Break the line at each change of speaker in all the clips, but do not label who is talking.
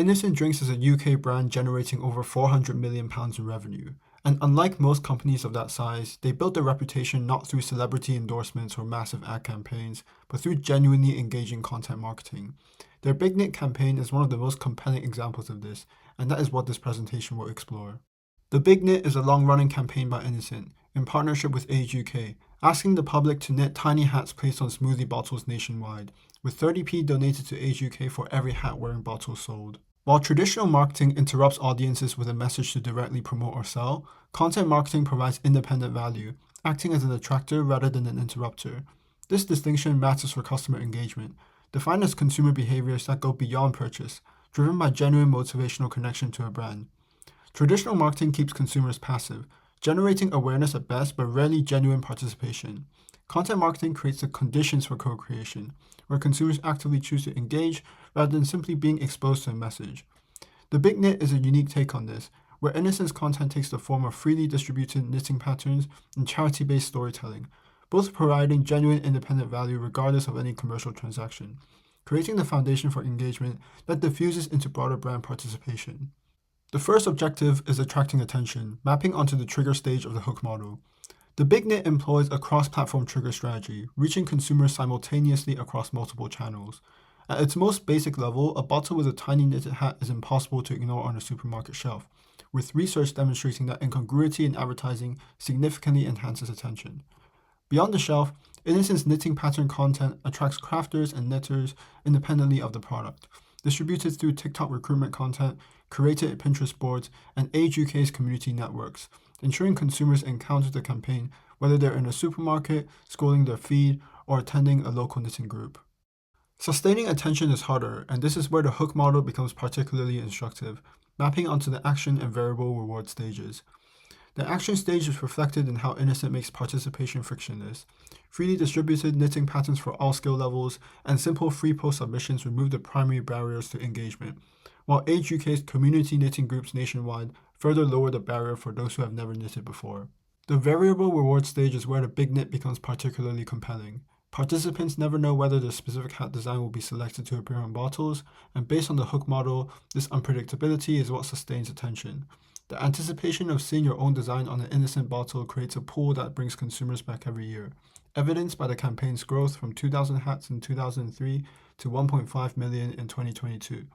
Innocent Drinks is a UK brand generating over £400 million in revenue. And unlike most companies of that size, they built their reputation not through celebrity endorsements or massive ad campaigns, but through genuinely engaging content marketing. Their Big Knit campaign is one of the most compelling examples of this, and that is what this presentation will explore. The Big Knit is a long-running campaign by Innocent, in partnership with Age UK, asking the public to knit tiny hats placed on smoothie bottles nationwide, with 30p donated to Age UK for every hat-wearing bottle sold. While traditional marketing interrupts audiences with a message to directly promote or sell, content marketing provides independent value, acting as an attractor rather than an interrupter. This distinction matters for customer engagement, defined as consumer behaviors that go beyond purchase, driven by genuine motivational connection to a brand. Traditional marketing keeps consumers passive, generating awareness at best but rarely genuine participation. Content marketing creates the conditions for co-creation, where consumers actively choose to engage rather than simply being exposed to a message. The Big Knit is a unique take on this, where Innocent's content takes the form of freely distributed knitting patterns and charity-based storytelling, both providing genuine independent value regardless of any commercial transaction, creating the foundation for engagement that diffuses into broader brand participation. The first objective is attracting attention, mapping onto the trigger stage of the hook model. The Big Knit employs a cross-platform trigger strategy, reaching consumers simultaneously across multiple channels. At its most basic level, a bottle with a tiny knitted hat is impossible to ignore on a supermarket shelf, with research demonstrating that incongruity in advertising significantly enhances attention. Beyond the shelf, Innocent's knitting pattern content attracts crafters and knitters independently of the product, distributed through TikTok recruitment content, curated Pinterest boards, and Age UK's community networks, ensuring consumers encounter the campaign whether they're in a supermarket, scrolling their feed, or attending a local knitting group. Sustaining attention is harder, and this is where the hook model becomes particularly instructive, mapping onto the action and variable reward stages. The action stage is reflected in how Innocent makes participation frictionless. Freely distributed knitting patterns for all skill levels and simple free post submissions remove the primary barriers to engagement, while Age UK's community knitting groups nationwide further lower the barrier for those who have never knitted before. The variable reward stage is where the Big Knit becomes particularly compelling. Participants never know whether the specific hat design will be selected to appear on bottles, and based on the hook model, this unpredictability is what sustains attention. The anticipation of seeing your own design on an Innocent bottle creates a pool that brings consumers back every year, evidenced by the campaign's growth from 2,000 hats in 2003 to 1.5 million in 2022.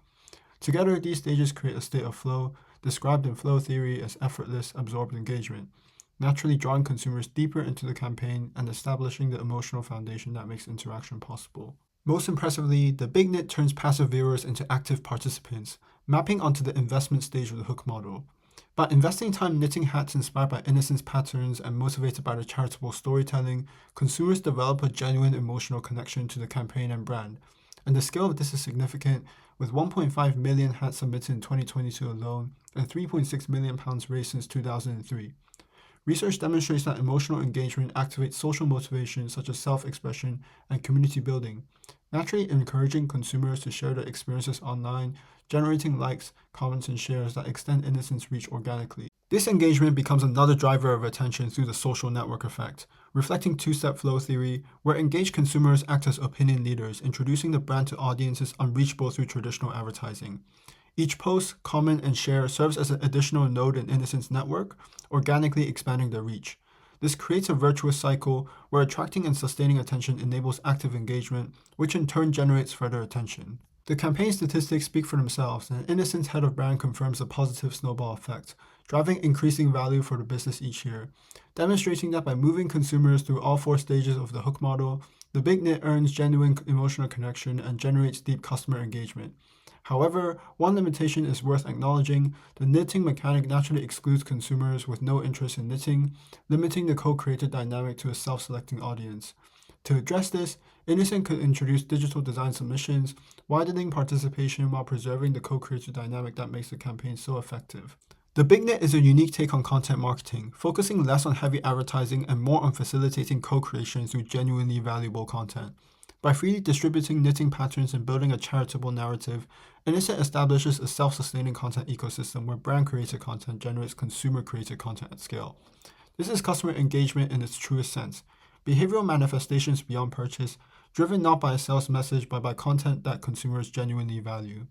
Together, these stages create a state of flow, described in flow theory as effortless, absorbed engagement, naturally drawing consumers deeper into the campaign and establishing the emotional foundation that makes interaction possible. Most impressively, the Big Knit turns passive viewers into active participants, mapping onto the investment stage of the hook model. By investing time knitting hats inspired by Innocent's patterns and motivated by the charitable storytelling, consumers develop a genuine emotional connection to the campaign and brand. And the scale of this is significant, with 1.5 million hats submitted in 2022 alone and £3.6 million raised since 2003. Research demonstrates that emotional engagement activates social motivations such as self-expression and community building, naturally encouraging consumers to share their experiences online, generating likes, comments, and shares that extend Innocent's reach organically. This engagement becomes another driver of attention through the social network effect, reflecting two-step flow theory, where engaged consumers act as opinion leaders, introducing the brand to audiences unreachable through traditional advertising. Each post, comment, and share serves as an additional node in Innocent's network, organically expanding their reach. This creates a virtuous cycle where attracting and sustaining attention enables active engagement, which in turn generates further attention. The campaign statistics speak for themselves, and Innocent's head of brand confirms a positive snowball effect, driving increasing value for the business each year, demonstrating that by moving consumers through all four stages of the hook model, the Big Knit earns genuine emotional connection and generates deep customer engagement. However, one limitation is worth acknowledging: the knitting mechanic naturally excludes consumers with no interest in knitting, limiting the co-created dynamic to a self-selecting audience. To address this, Innocent could introduce digital design submissions, widening participation while preserving the co-created dynamic that makes the campaign so effective. The Big Knit is a unique take on content marketing, focusing less on heavy advertising and more on facilitating co-creation through genuinely valuable content. By freely distributing knitting patterns and building a charitable narrative, Innocent establishes a self-sustaining content ecosystem where brand-created content generates consumer-created content at scale. This is customer engagement in its truest sense, behavioral manifestations beyond purchase, driven not by a sales message but by content that consumers genuinely value.